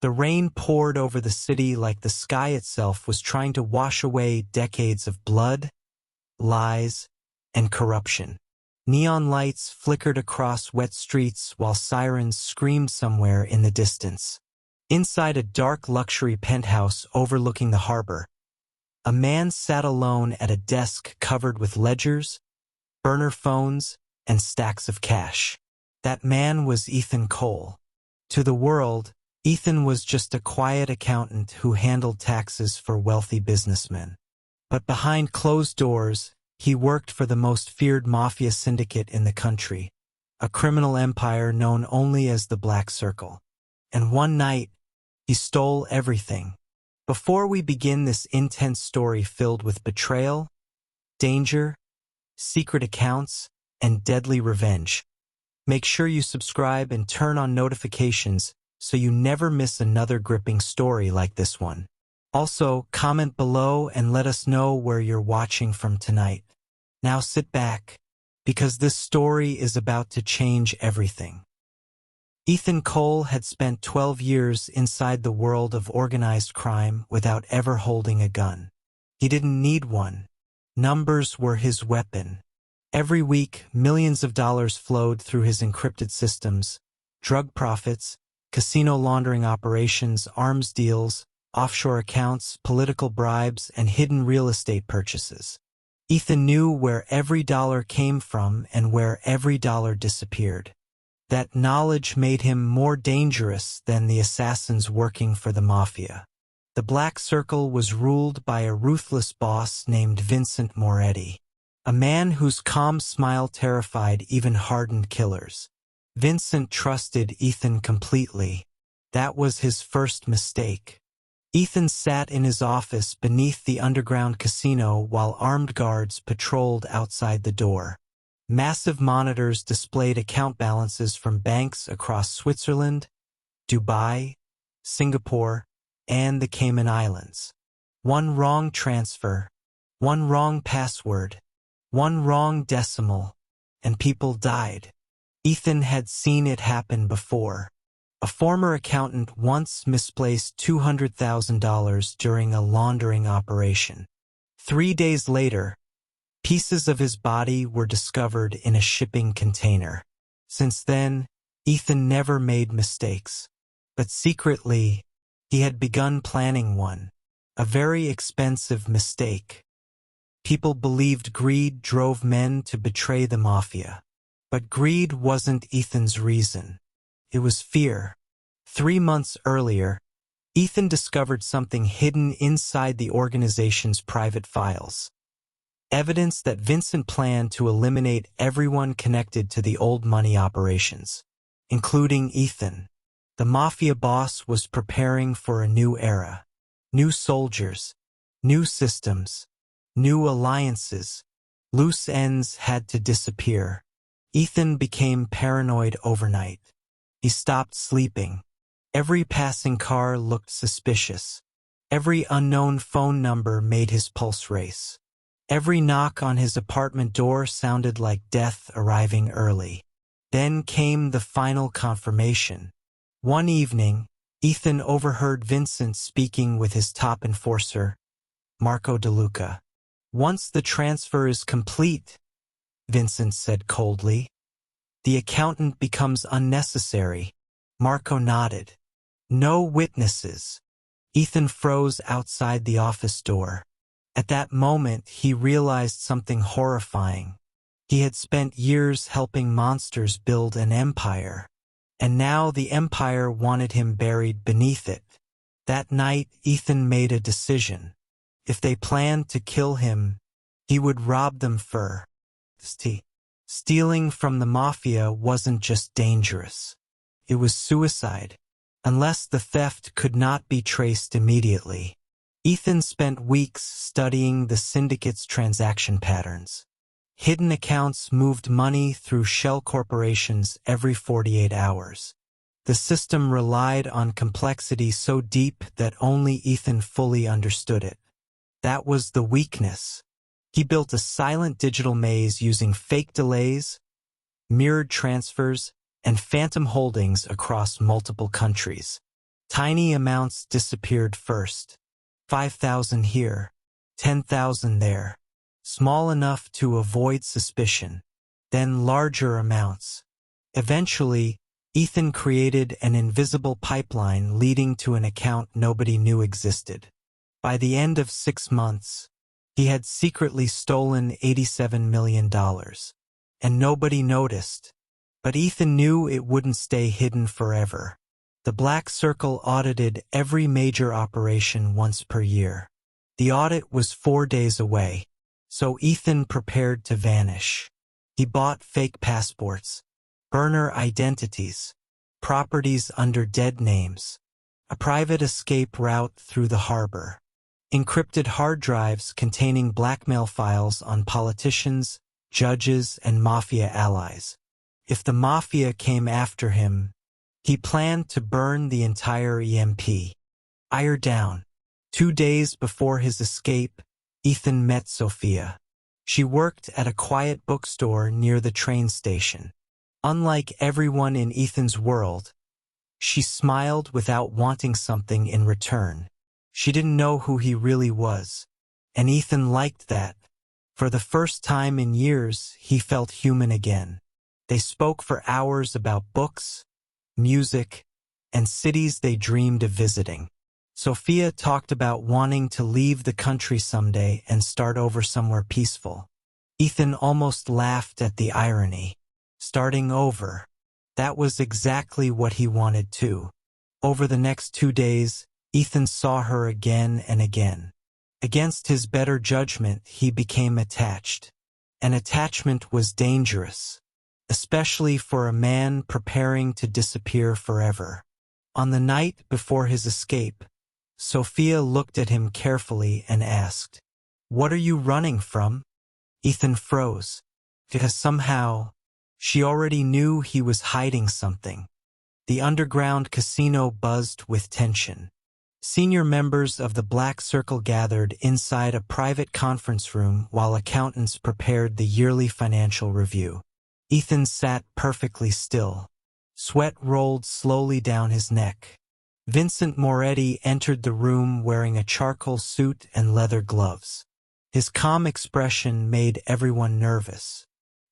The rain poured over the city like the sky itself was trying to wash away decades of blood, lies, and corruption. Neon lights flickered across wet streets while sirens screamed somewhere in the distance. Inside a dark luxury penthouse overlooking the harbor, a man sat alone at a desk covered with ledgers, burner phones, and stacks of cash. That man was Ethan Cole. To the world, Ethan was just a quiet accountant who handled taxes for wealthy businessmen. But behind closed doors, he worked for the most feared mafia syndicate in the country, a criminal empire known only as the Black Circle. And one night, he stole everything. Before we begin this intense story filled with betrayal, danger, secret accounts, and deadly revenge, make sure you subscribe and turn on notifications so you never miss another gripping story like this one. Also, comment below and let us know where you're watching from tonight. Now sit back, because this story is about to change everything. Ethan Cole had spent 12 years inside the world of organized crime without ever holding a gun. He didn't need one. Numbers were his weapon. Every week, millions of dollars flowed through his encrypted systems: drug profits, casino laundering operations, arms deals, offshore accounts, political bribes, and hidden real estate purchases. Ethan knew where every dollar came from and where every dollar disappeared. That knowledge made him more dangerous than the assassins working for the Mafia. The Black Circle was ruled by a ruthless boss named Vincent Moretti, a man whose calm smile terrified even hardened killers. Vincent trusted Ethan completely. That was his first mistake. Ethan sat in his office beneath the underground casino while armed guards patrolled outside the door. Massive monitors displayed account balances from banks across Switzerland, Dubai, Singapore, and the Cayman Islands. One wrong transfer, one wrong password, one wrong decimal, and people died. Ethan had seen it happen before. A former accountant once misplaced $200,000 during a laundering operation. 3 days later, pieces of his body were discovered in a shipping container. Since then, Ethan never made mistakes. But secretly, he had begun planning one. A very expensive mistake. People believed greed drove men to betray the Mafia. But greed wasn't Ethan's reason. It was fear. 3 months earlier, Ethan discovered something hidden inside the organization's private files. Evidence that Vincent planned to eliminate everyone connected to the old money operations, including Ethan. The Mafia boss was preparing for a new era. New soldiers, new systems, new alliances. Loose ends had to disappear. Ethan became paranoid overnight. He stopped sleeping. Every passing car looked suspicious. Every unknown phone number made his pulse race. Every knock on his apartment door sounded like death arriving early. Then came the final confirmation. One evening, Ethan overheard Vincent speaking with his top enforcer, Marco DeLuca. "Once the transfer is complete," Vincent said coldly, "the accountant becomes unnecessary." Marco nodded. "No witnesses." Ethan froze outside the office door. At that moment, he realized something horrifying. He had spent years helping monsters build an empire, and now the empire wanted him buried beneath it. That night, Ethan made a decision. If they planned to kill him, he would rob them first. Stealing from the Mafia wasn't just dangerous. It was suicide, unless the theft could not be traced immediately. Ethan spent weeks studying the syndicate's transaction patterns. Hidden accounts moved money through shell corporations every 48 hours. The system relied on complexity so deep that only Ethan fully understood it. That was the weakness. He built a silent digital maze using fake delays, mirrored transfers, and phantom holdings across multiple countries. Tiny amounts disappeared first. 5,000 here, 10,000 there. Small enough to avoid suspicion. Then larger amounts. Eventually, Ethan created an invisible pipeline leading to an account nobody knew existed. By the end of 6 months, he had secretly stolen $87 million. And nobody noticed. But Ethan knew it wouldn't stay hidden forever. The Black Circle audited every major operation once per year. The audit was 4 days away, so Ethan prepared to vanish. He bought fake passports, burner identities, properties under dead names, a private escape route through the harbor, encrypted hard drives containing blackmail files on politicians, judges, and Mafia allies. If the Mafia came after him, he planned to burn the entire EMP. Ire down. 2 days before his escape, Ethan met Sophia. She worked at a quiet bookstore near the train station. Unlike everyone in Ethan's world, she smiled without wanting something in return. She didn't know who he really was, and Ethan liked that. For the first time in years, he felt human again. They spoke for hours about books, music, and cities they dreamed of visiting. Sophia talked about wanting to leave the country someday and start over somewhere peaceful. Ethan almost laughed at the irony. Starting over. That was exactly what he wanted too. Over the next 2 days, Ethan saw her again and again. Against his better judgment, he became attached. And attachment was dangerous, especially for a man preparing to disappear forever. On the night before his escape, Sophia looked at him carefully and asked, "What are you running from?" Ethan froze, because somehow she already knew he was hiding something. The underground casino buzzed with tension. Senior members of the Black Circle gathered inside a private conference room while accountants prepared the yearly financial review. Ethan sat perfectly still. Sweat rolled slowly down his neck. Vincent Moretti entered the room wearing a charcoal suit and leather gloves. His calm expression made everyone nervous.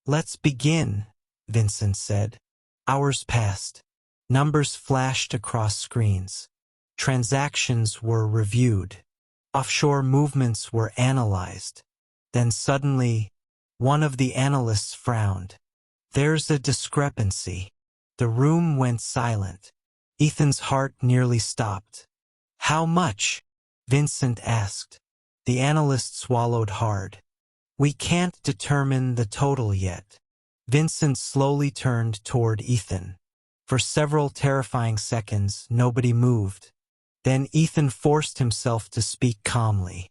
"Let's begin," Vincent said. Hours passed. Numbers flashed across screens. Transactions were reviewed. Offshore movements were analyzed. Then suddenly, one of the analysts frowned. "There's a discrepancy." The room went silent. Ethan's heart nearly stopped. "How much?" Vincent asked. The analyst swallowed hard. "We can't determine the total yet." Vincent slowly turned toward Ethan. For several terrifying seconds, nobody moved. Then Ethan forced himself to speak calmly.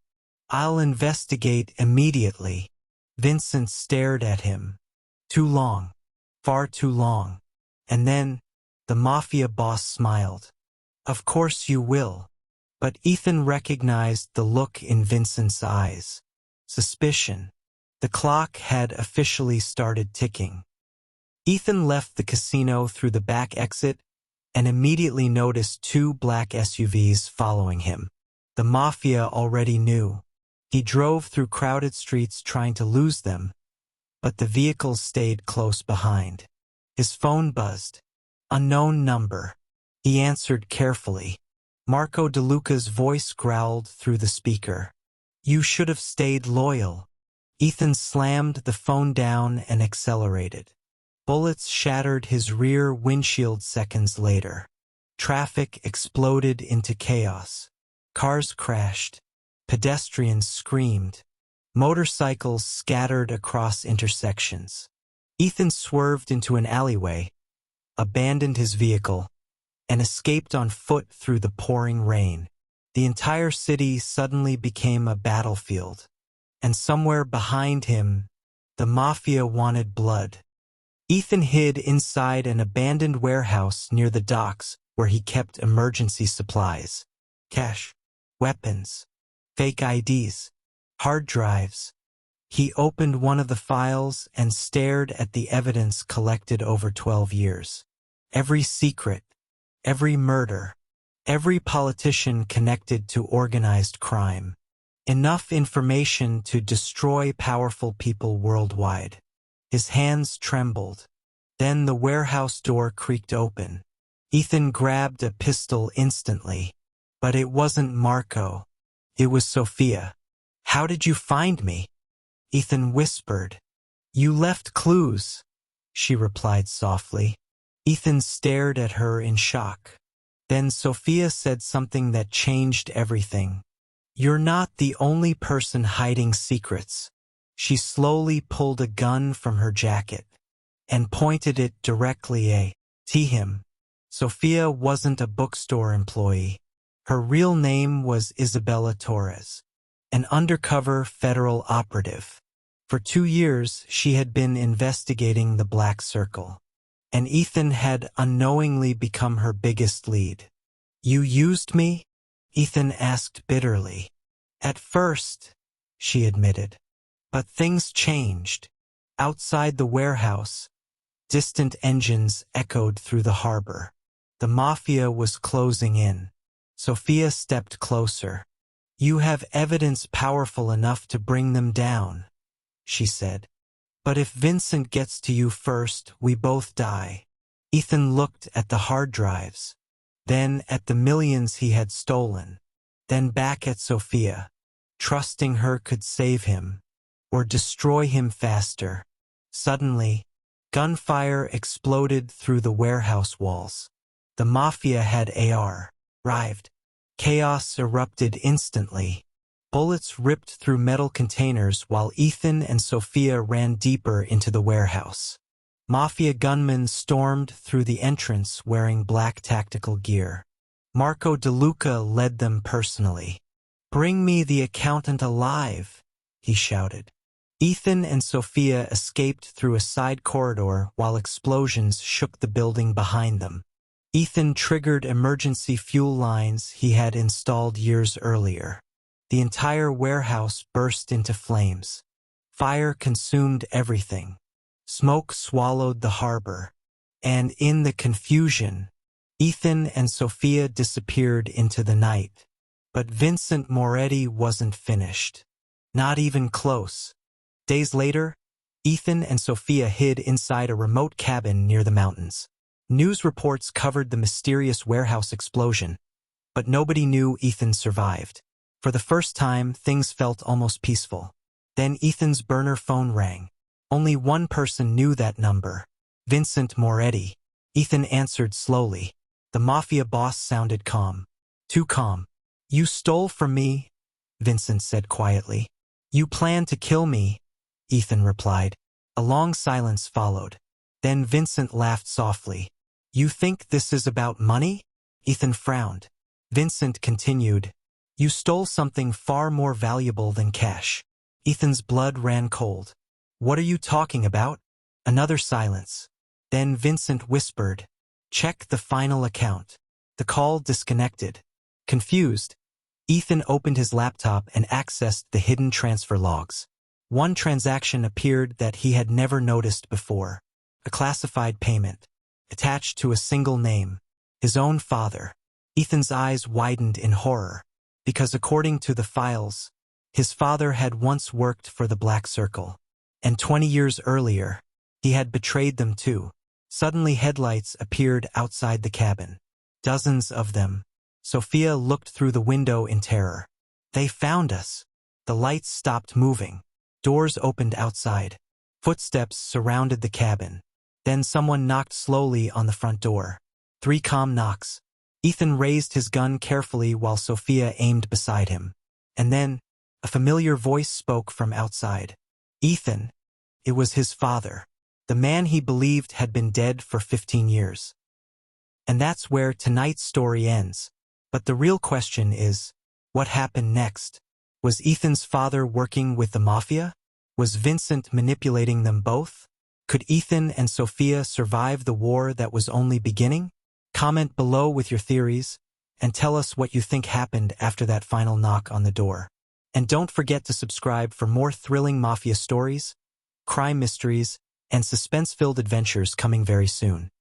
"I'll investigate immediately." Vincent stared at him. Too long. Far too long. And then, the Mafia boss smiled. "Of course you will." But Ethan recognized the look in Vincent's eyes. Suspicion. The clock had officially started ticking. Ethan left the casino through the back exit and immediately noticed 2 black SUVs following him. The Mafia already knew. He drove through crowded streets trying to lose them, but the vehicles stayed close behind. His phone buzzed. Unknown number. He answered carefully. Marco DeLuca's voice growled through the speaker. "You should have stayed loyal." Ethan slammed the phone down and accelerated. Bullets shattered his rear windshield seconds later. Traffic exploded into chaos. Cars crashed. Pedestrians screamed. Motorcycles scattered across intersections. Ethan swerved into an alleyway, abandoned his vehicle, and escaped on foot through the pouring rain. The entire city suddenly became a battlefield. And somewhere behind him, the Mafia wanted blood. Ethan hid inside an abandoned warehouse near the docks where he kept emergency supplies. Cash, weapons, fake IDs, hard drives. He opened one of the files and stared at the evidence collected over 12 years. Every secret, every murder, Every politician connected to organized crime. Enough information to destroy powerful people worldwide. His hands trembled. Then the warehouse door creaked open. Ethan grabbed a pistol instantly. But it wasn't Marco. It was Sophia. "How did you find me?" Ethan whispered. "You left clues," she replied softly. Ethan stared at her in shock. Then Sophia said something that changed everything. "You're not the only person hiding secrets." She slowly pulled a gun from her jacket and pointed it directly at him. Sophia wasn't a bookstore employee. Her real name was Isabella Torres, an undercover federal operative. For 2 years, she had been investigating the Black Circle, and Ethan had unknowingly become her biggest lead. "You used me?" Ethan asked bitterly. "At first," she admitted. But things changed. Outside the warehouse, distant engines echoed through the harbor. The Mafia was closing in. Sophia stepped closer. "You have evidence powerful enough to bring them down," she said. "But if Vincent gets to you first, we both die." Ethan looked at the hard drives, then at the millions he had stolen, then back at Sophia, trusting her could save him or destroy him faster. Suddenly, gunfire exploded through the warehouse walls. The Mafia had arrived. Chaos erupted instantly. Bullets ripped through metal containers while Ethan and Sophia ran deeper into the warehouse. Mafia gunmen stormed through the entrance wearing black tactical gear. Marco DeLuca led them personally. "Bring me the accountant alive," he shouted. Ethan and Sophia escaped through a side corridor while explosions shook the building behind them. Ethan triggered emergency fuel lines he had installed years earlier. The entire warehouse burst into flames. Fire consumed everything. Smoke swallowed the harbor. And in the confusion, Ethan and Sophia disappeared into the night. But Vincent Moretti wasn't finished. Not even close. Days later, Ethan and Sophia hid inside a remote cabin near the mountains. News reports covered the mysterious warehouse explosion, but nobody knew Ethan survived. For the first time, things felt almost peaceful. Then Ethan's burner phone rang. Only one person knew that number. Vincent Moretti. Ethan answered slowly. The Mafia boss sounded calm. Too calm. "You stole from me," Vincent said quietly. "You planned to kill me," Ethan replied. A long silence followed. Then Vincent laughed softly. "You think this is about money?" Ethan frowned. Vincent continued. "You stole something far more valuable than cash." Ethan's blood ran cold. "What are you talking about?" Another silence. Then Vincent whispered, "Check the final account." The call disconnected. Confused, Ethan opened his laptop and accessed the hidden transfer logs. One transaction appeared that he had never noticed before. A classified payment, attached to a single name, his own father. Ethan's eyes widened in horror, because according to the files, his father had once worked for the Black Circle, and 20 years earlier, he had betrayed them too. Suddenly headlights appeared outside the cabin. Dozens of them. Sophia looked through the window in terror. "They found us." The lights stopped moving. Doors opened outside. Footsteps surrounded the cabin. Then someone knocked slowly on the front door. 3 calm knocks. Ethan raised his gun carefully while Sophia aimed beside him. And then, a familiar voice spoke from outside. "Ethan." It was his father, the man he believed had been dead for 15 years. And that's where tonight's story ends. But the real question is, what happened next? Was Ethan's father working with the Mafia? Was Vincent manipulating them both? Could Ethan and Sophia survive the war that was only beginning? Comment below with your theories, and tell us what you think happened after that final knock on the door. And don't forget to subscribe for more thrilling Mafia stories, crime mysteries, and suspense-filled adventures coming very soon.